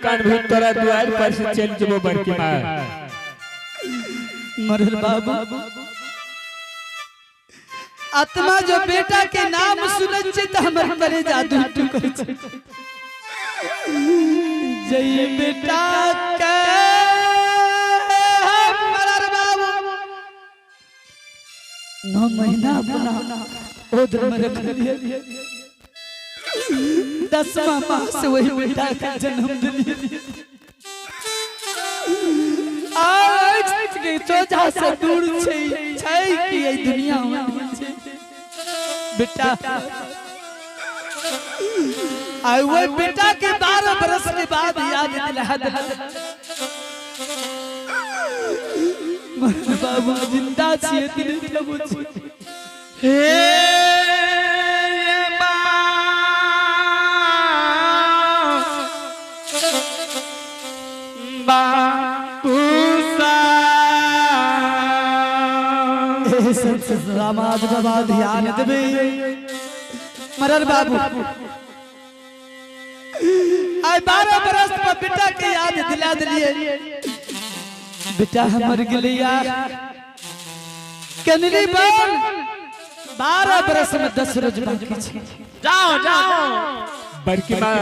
कान भी तोरा द्वार पर से चल जबो बड़की माँ। मरल बाबू आत्मा जो बेटा के नाम सुने छे त हमर करे जादू टुकर छे। जय बेटा के मरल बाबू 9 महीना अपना ओदर में रख लिए 10वां मास वही बेटा का जन्म दिए। आज के सोचा से दूर छे कि ये दुनिया में छे बेटा। आई वो बेटा के 12 बरस के बाद याद दिला बाबू जिंदा छिए दिल जब हे समाज बाबा ध्यान देवे मरल बाबू। आई 12 बरस पर बेटा के याद दिला दिलिए। बेटा हमर गलिया कनरी बन 12 बरस में 10 रोज बाकी छे। जाओ जाओ बड़की माँ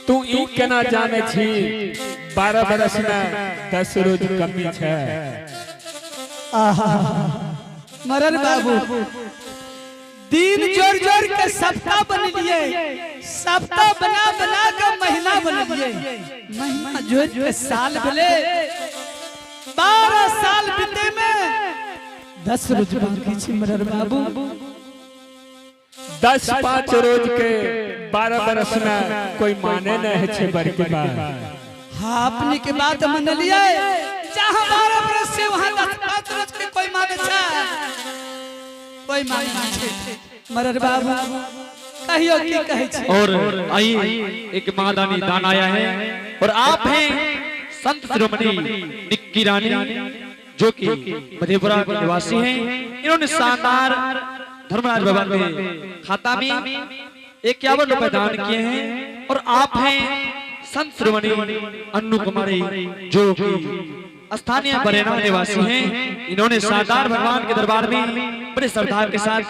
तू ई केना जाने छी 12 बरस में 10 रोज कमी छे। मरल बाबू दिन जोर जोर के सप्ताह बन लिए। सप्ताह बना बना के महीना बन लिए। महीना जोर के साल भले 12 साल बीते में 10 रोज बाकी छे। मरल बाबू 10-5 रोज के 12 बरस में कोई माने नहीं छे बड़की माँ। हाँ अपने के बात मान लिए। जहाँ 12 बरस से वहाँ 10-5 रोज के कोई माने छे कोई माने छे। मरर बाबू कहियो की कहे छे। और आई एक महादानी दान आया है और आप हैं संत शिरोमणि निक्की रानी जो कि मधेपुरा के निवासी हैं। इन्होंने शानदार धर्मराज भवन में खाता में 51 रुपए दान किए हैं। और आप हैं संत शिरोमणि अन्नू कुमारी जो कि स्थानीय बरेना निवासी हैं। इन्होंने शानदार भगवान के दरबार में बड़े श्रद्धा के साथ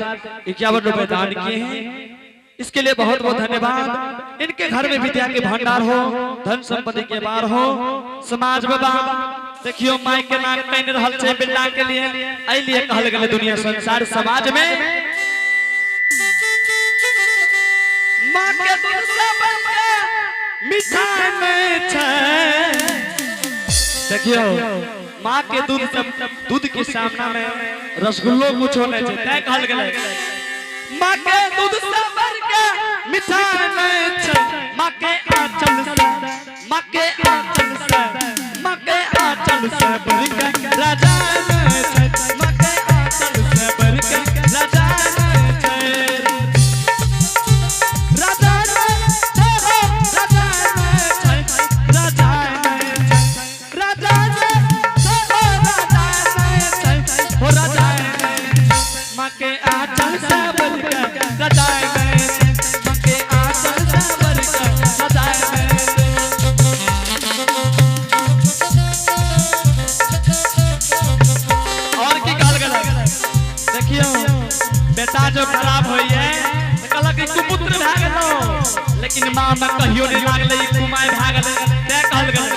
51 रुपए दान किए हैं। इसके लिए बहुत बहुत धन्यवाद। इनके घर में विद्या के भंडार हो, धन संपत्ति के बार हो। समाज बाबा देखियो माई के नाक पहन रहल छे बेटा के लिए आई लिए कहल गेल दुनिया संसार समाज में मां के दूध से बनके मिठाई में छे। देखियो माँ के दूध के सामना में रसगुल्लो कुछ होने चाहिए कहल गेल। माँ के दूध से भर के मिठाई में छे। माँ के आंचल से माँ के आंचल से माँ के आंचल से भर के राजा में छे। माँ के आंचल से भर के राजा में छे। राजा में छे राजा में छे राजा में छे राजा माँ के आंचल से भर के सजाए गए। माँ के आंचल से भर के सजाए गए। और की कहल गेल देखियो बेटा जो खराब होई है तो कहलक कि कुपुत्र भ गेलो लेकिन मां में कहियो नहीं लागले कुमाय भ गेले ते कहल गेल।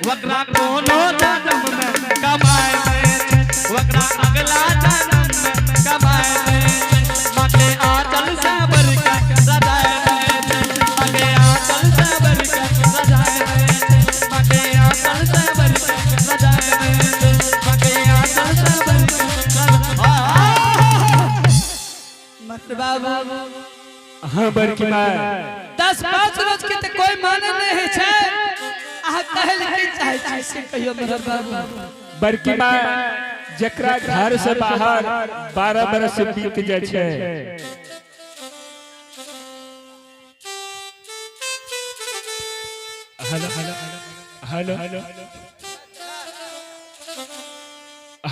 वकरा कोनो जन्म में कमाए वकरा अगला जन्म में कमाए। माँ के आंचल से भर के सजाए। माँ के आंचल से भर के सजाए। माँ के आंचल से भर के सजाए। माँ के आंचल से भर के सजाए। मत बाबू हाँ बड़की माँ 10-5 रोज के तो कोई माने नहीं छे। आ कहल के चाहे से कहियो मरल बाबू। बड़की माँ जकरा घर से बाहर 12 बरस से बीत जाए छे hello hello hello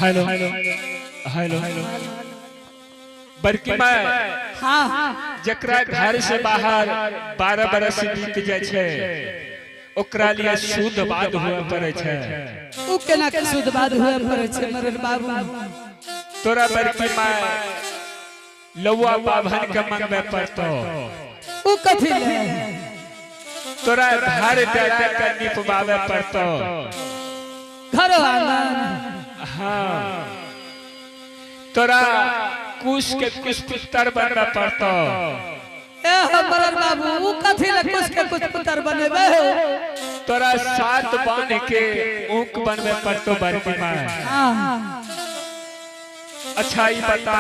hello hello बड़की माँ हाँ जकरा घर से बाहर 12 बरस बीत जाए छे ओकरा लिए शुद्ध बात हुआ पड़े छे। उ केना के शुद्ध बात हुए पड़े छे मरर बाबू। तोरा बड़की माँ लौआ बाभन के मंगवे पड़तो उ कथी ले तोरा घर डाला के निपवावे पड़तो घर आंगन। हाँ तोरा कुश के कुछ पुत्र बनना पड़तो। ए मरर बाबू उ कथी ले कुछ के कुछ पुत्र बनेबे तोरा सात बांध के ऊंक बनवे पड़तो बड़की माँ। हां अच्छा ही बता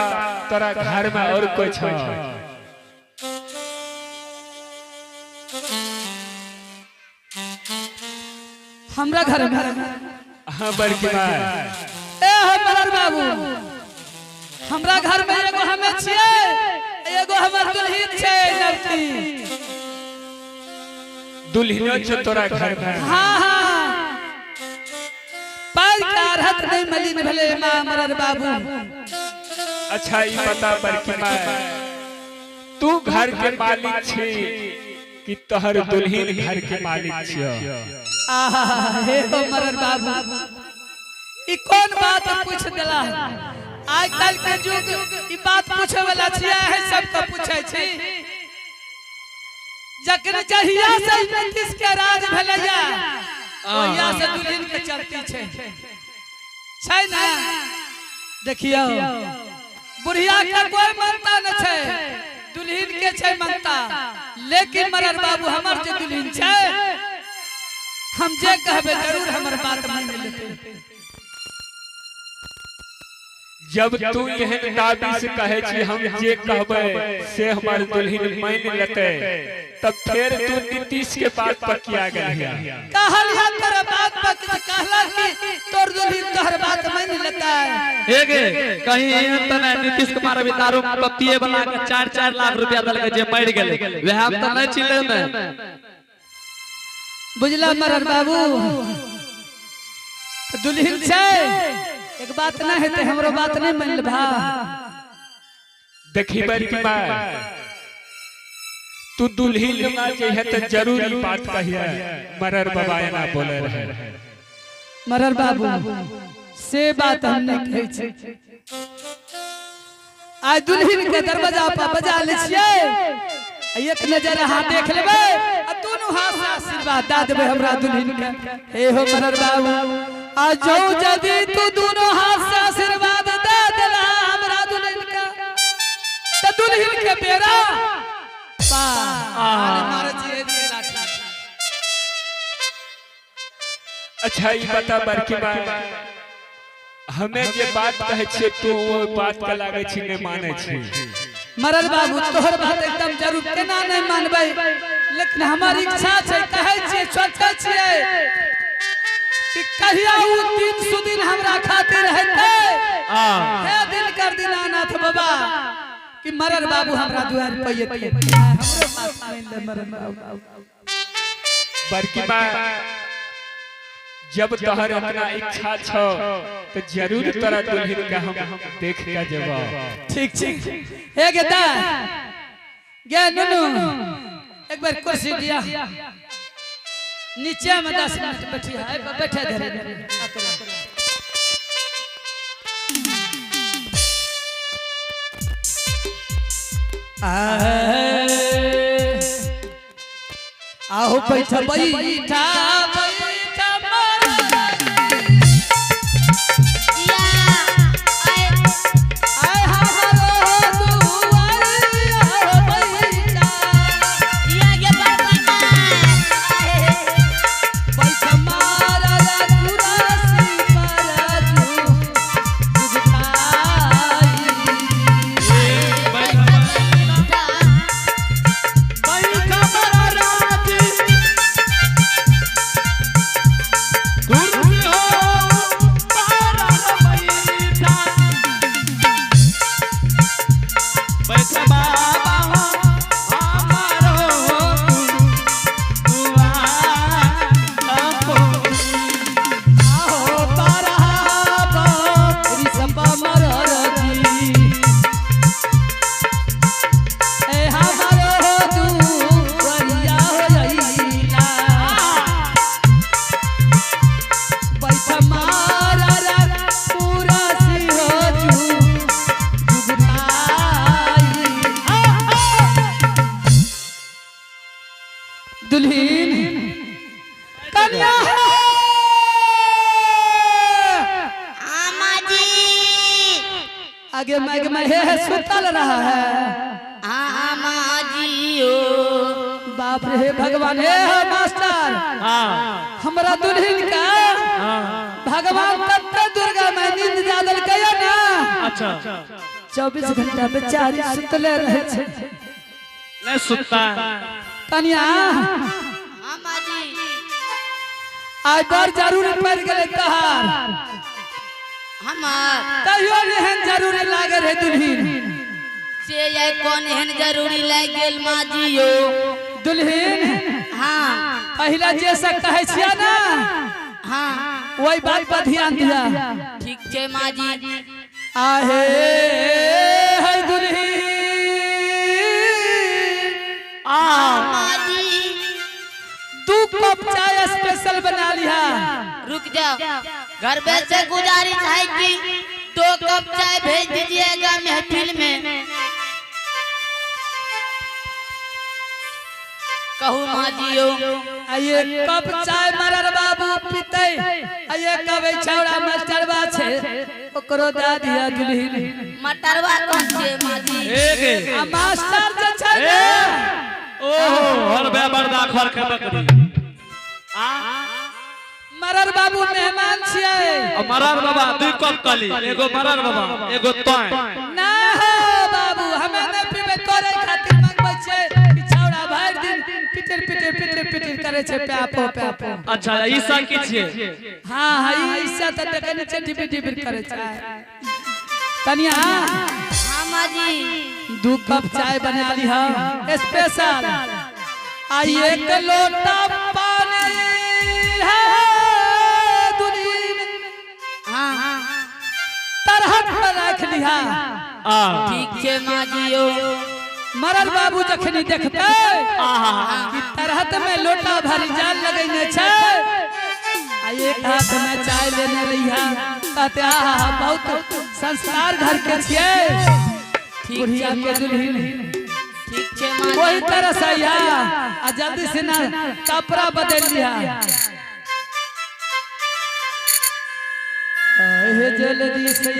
तोरा घर में और कोई छो? हमरा घर में हाँ बड़की माँ ए मरर बाबू हमरा घर में एगो हमे छिए एगो हमर दुल्हन छै लड़की। दुल्हनो छो तोरा घर में? हाँ हाँ पाई कारहत नहीं मलिन भले मां मरर बाबू। अच्छा ही बता बड़की माँ तू घर के मालिक छी कि तोहर दुल्हन घर के मालिक छियो? आहा हे हो मरर बाबू ई कौन बात पूछ देला। आज कल के युग ई बात पूछे वाला छिया है सबके पूछे छी। जकन जहिया से नीतीश के राज भलैया ओहिया से दुल्हन के चलती छै ना। देखियो बुढ़िया के कोई मानता न छै दुल्हन के छै मानता। लेकिन मरर बाबू हमर जे दुल्हन छै हम जे कहबे जरूर हमर बात मान लेते। जब तू यहन दाबी से कहे छी हम जे कहबे से हमर दुल्हन मान लेते तब फिर तू नीतीश के बात पर किया गया कहलिया तेरे बात पर कहला कि तोर दुल्हन तोहर बात मान लेता है। हेगे कहीं एहन त नहीं नीतीश कुमार अभी दारू पिए वाला के 4-4 लाख रुपया दल के जे मर गेले वह हम त नहीं चिले में बुझला मरर बाबू। दुल्हन छै एक बात ना हेते हमरो बात नहीं मान लेबा। देखी बड़की माँ तू दुल्हन ना जे त जरूरी बात कहिए मरर बाबा ना बोले रहे। मरर बाबू से बात हम नहीं कहै छै। आज दुल्हन के दरवाजा पर बजा ले छिए एक नजर हां देख लेबे आ दोनों हाथ से आशीर्वाद दा देबे हमरा दुल्हन के। हे हो मरर बाबू आज जो जदी तू दोनों हाथ से आशीर्वाद दे देला हमरा दुल्हन का त दुल्हन के बेरा पा मार जिए दिला। अच्छा ये बता बड़की माँ हमें जे बात कहे छे तू वो बात के लागे छी नहीं माने छी? मरर बाबू तोहर बात एकदम जरूर केना नहीं मानबै लेकिन हमारी इच्छा छै कहै छियै सोचै छियै कि कहिया उ दिन सुदिन हमरा खातिर रहते हे दिनकर दीनानाथ बाबा कि मरर बाबू हमरा दुआर पइए हमरो बात मान ले मरर बाबू। बड़की माँ जब तोहर अपना इच्छा छो तो जरूर तोरा दुल्हन का हम देख के जेबो। ठीक ठीक हे गेदा गे नुनु एक बार कुर्सी दिया नीचे में 10 मिनट बैठी है बैठे धरे आओ बैठा बैठा आगे में है सुतल रहा है। हाँ माजियो बाप रे भगवान हे मास्टर हमरा दुल्हन का भगवान तत्व दुर्गा में नींद जादल गया ना। अच्छा 24 घंटा बेचारी सुतले रहे छे नहीं सुतता तनिया हाँ माजी आज बार जरूर पड़ गए तहार हमार कहियो एहन जरूरी लागे रे दुल्हन से ये कौन एहन जरूरी लग गेल माजियो दुल्हन। हाँ पहला जैसा कहे छिया ना हाँ वही बात पर ध्यान दिया। ठीक छे माजी आहे है दुल्हन माजी तू कप चाय स्पेशल बना लिया। रुक जाओ घर पे से गुजारिश है कि 2 कप चाय भेज दीजिएगा महफिल में। कहू माजियो आये कप चाय मरर बाबू पीते आये कबे छौड़ा मास्टरवा छे ओकरो दा दिया दुल्हन। मटरवा कौन छे माजी एक आ मास्टर जे छे ना ओहो हर बे बर्दा खर के बकरी मरर बाबू मेहमान छिए। मरार बाबा 2 कप कली एगो मरार बाबा एगो तोय ना हो बाबू हमें न पीबे तोरे खातिर मंगबै छे छौड़ा भर दिन पिटर पिटर पिटर पिटर करे छे प्यापो प्यापो। अच्छा ईसा की छिए हां हां ईसा त देखने छे डिबी डिबी करे छे तनिया। हाँ माजी 2 कप चाय बना ली हा स्पेशल। आ 1 लोटा पानी है दुल्हन हाँ तरहट पर रख लिहा। ठीक छे माजियो मरल बाबू जखनी देखते कि तरहत में लोटा भरी जाल लगैने छे आ एक हाथ में चाय लेने रहिया कहते आहा बहुत संस्कार घर के छिए बुढ़िया के दुल्हन। ठीक छे माजी वही तरह से आ जल्दी से ना कपड़ा बदल लिया। हे जल्दी से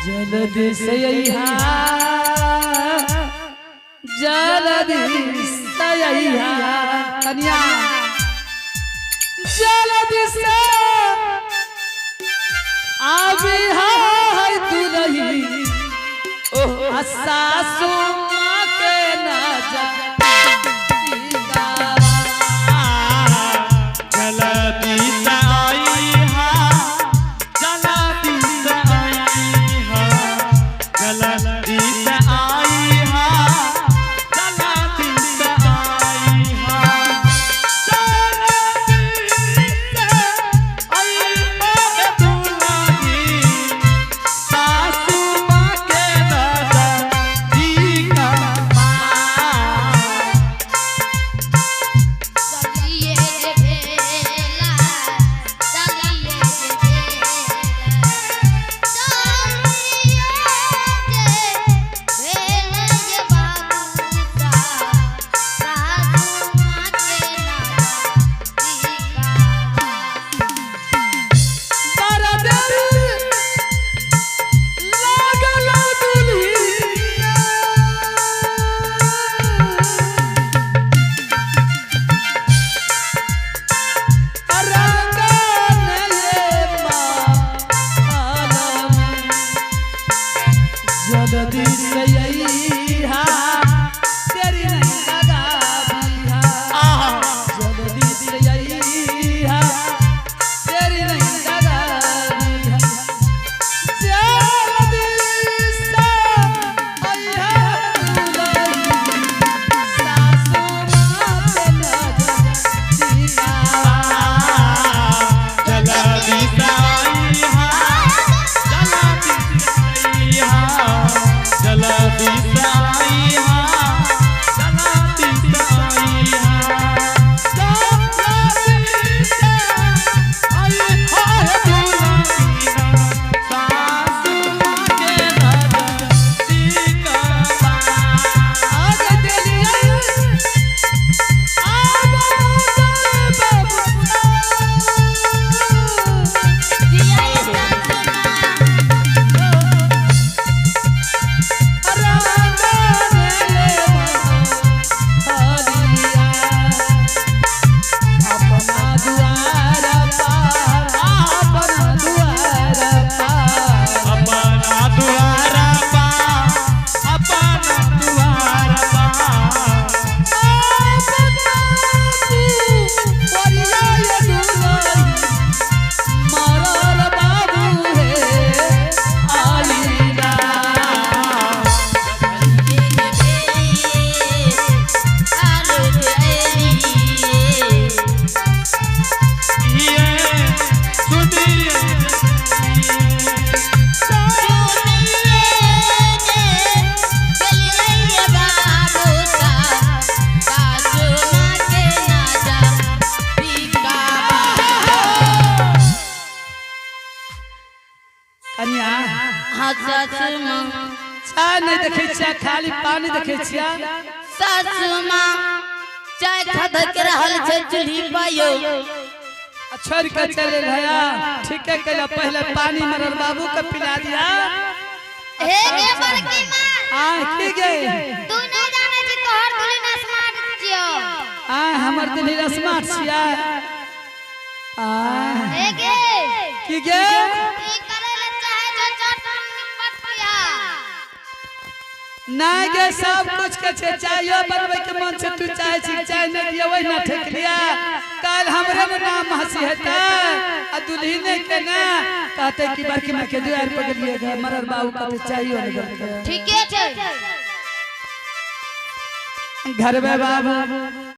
जल्दी से जल्दी से कन्या जल्दी से आवी है दुल्ही ओह सासू माँ के ना जा जल्दी से आई हा जल्दी से आई हा जल्दी से आई हा जल्दी से आई हा जल्दी से आई ओ दुल्हनी सासू माँ के दादा जी का चाय नहीं देखे छिया, खाली पानी देखे छिया। सासू माँ चाय खदक रहल छे चूल्ही पायो। छोड़ के चले भैया, ठीक है कला पहले पानी मरर बाबू को पिला दिया। हे गे बड़की माँ, की गए तू नहीं जाने छी तोहर दुल्हन स्मार्ट छियो। हमर दुल्हन स्मार्ट छिया। हे गे की गे ई करे ले चाहे जो चटपट निपट पिया। ना गे सब कुछ के छे, चायो बनवे के मन से तू चाहे छी चाय नहीं दिया वही ना ठेक लिया। कल हमरे में नाम हंसी हेता आ दुल्हन के ना कहते कि बड़की मां के द्वार पर गेलिए मरर बाबू कहते चाहिए नहीं। ठीके छे घर में बाबू